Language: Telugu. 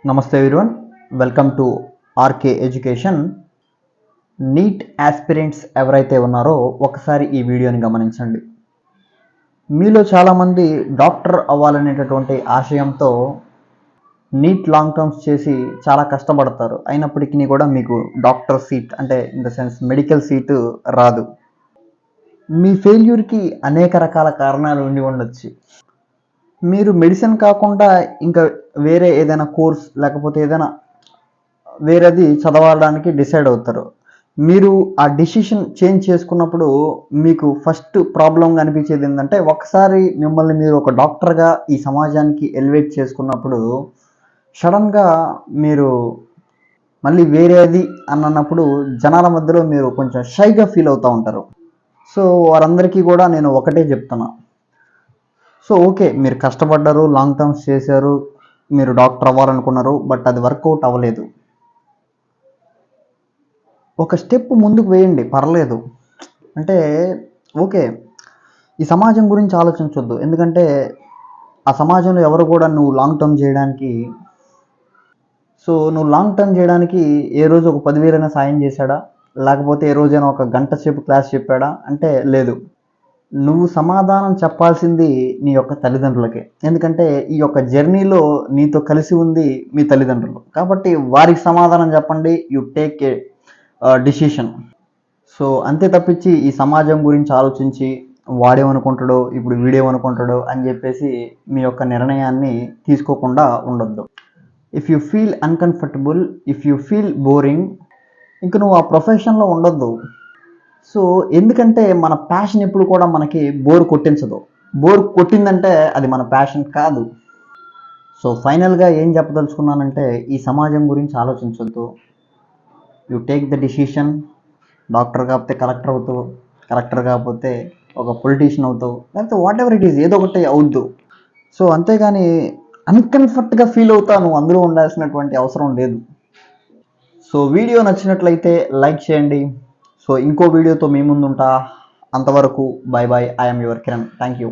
నమస్తే everyone, welcome to RK education. NEET aspirants ఎవరైతే ఉన్నారో ఒకసారి ఈ వీడియోని గమనించండి. మీలో చాలామంది డాక్టర్ అవ్వాలనేటటువంటి ఆశయంతో నీట్ లాంగ్ టర్మ్స్ చేసి చాలా కష్టపడతారు. అయినప్పటికీ కూడా మీకు డాక్టర్ సీట్ అంటే in the sense medical seat రాదు. మీ ఫెయిల్యూర్కి అనేక రకాల కారణాలు ఉండి ఉండొచ్చు. మీరు మెడిసిన్ కాకుండా ఇంకా వేరే ఏదైనా కోర్స్ లేకపోతే ఏదైనా వేరేది చదవడానికి డిసైడ్ అవుతారు. మీరు ఆ డిసిషన్ చేంజ్ చేసుకున్నప్పుడు మీకు ఫస్ట్ ప్రాబ్లం అనిపించేది ఏంటంటే, ఒకసారి మిమ్మల్ని మీరు ఒక డాక్టర్గా ఈ సమాజానికి ఎలివేట్ చేసుకున్నప్పుడు సడన్గా మీరు మళ్ళీ వేరేది అన్నప్పుడు జనాల మధ్యలో మీరు కొంచెం షైగా ఫీల్ అవుతూ ఉంటారు. సో వారందరికీ కూడా నేను ఒకటే చెప్తున్నా. సో ఓకే, మీరు కష్టపడ్డారు, లాంగ్ టర్మ్స్ చేశారు, మీరు డాక్టర్ అవ్వాలనుకున్నారు, బట్ అది వర్కౌట్ అవ్వలేదు. ఒక స్టెప్ ముందుకు వేయండి, పర్లేదు. అంటే ఓకే, ఈ సమాజం గురించి ఆలోచించొద్దు. ఎందుకంటే ఆ సమాజంలో ఎవరు కూడా నువ్వు లాంగ్ టర్మ్ చేయడానికి నువ్వు లాంగ్ టర్మ్ చేయడానికి ఏ రోజు ఒక 10,000 సాయం చేశాడా, లేకపోతే ఏ రోజైనా ఒక గంట సేపు క్లాస్ చెప్పాడా అంటే లేదు. నువ్వు సమాధానం చెప్పాల్సింది నీ యొక్క తల్లిదండ్రులకే. ఎందుకంటే ఈ యొక్క జర్నీలో నీతో కలిసి ఉంది మీ తల్లిదండ్రులు. కాబట్టి వారికి సమాధానం చెప్పండి. You take a decision. So అంతే తప్పించి ఈ సమాజం గురించి ఆలోచించి వాడేమనుకుంటాడో, ఇప్పుడు వీడేమనుకుంటాడో అని చెప్పేసి మీ యొక్క నిర్ణయాన్ని తీసుకోకుండా ఉండొద్దు. If you feel uncomfortable, if you feel boring, ఇంక నువ్వు ఆ ప్రొఫెషన్లో ఉండొద్దు. సో ఎందుకంటే మన ప్యాషన్ ఎప్పుడు కూడా మనకి బోర్ కొట్టించదు. బోర్ కొట్టిందంటే అది మన ప్యాషన్ కాదు. సో ఫైనల్గా ఏం చెప్పదలుచుకున్నానంటే, ఈ సమాజం గురించి ఆలోచించొద్దు. You take the decision. Doctor కాకపోతే కలెక్టర్ అవుతావు, కలెక్టర్ కాకపోతే ఒక పొలిటీషియన్ అవుతావు, లేకపోతే వాట్ ఎవర్ ఇట్ ఈస్, ఏదో ఒకటి అవుద్దు. సో అంతేగాని అన్కంఫర్ట్గా ఫీల్ అవుతాను అందులో ఉండాల్సినటువంటి అవసరం లేదు. సో వీడియో నచ్చినట్లయితే లైక్ చేయండి. సో ఇంకో వీడియోతో మీ ముందు ఉంటా. అంతవరకు by by. I'm your Kiran. Thank you.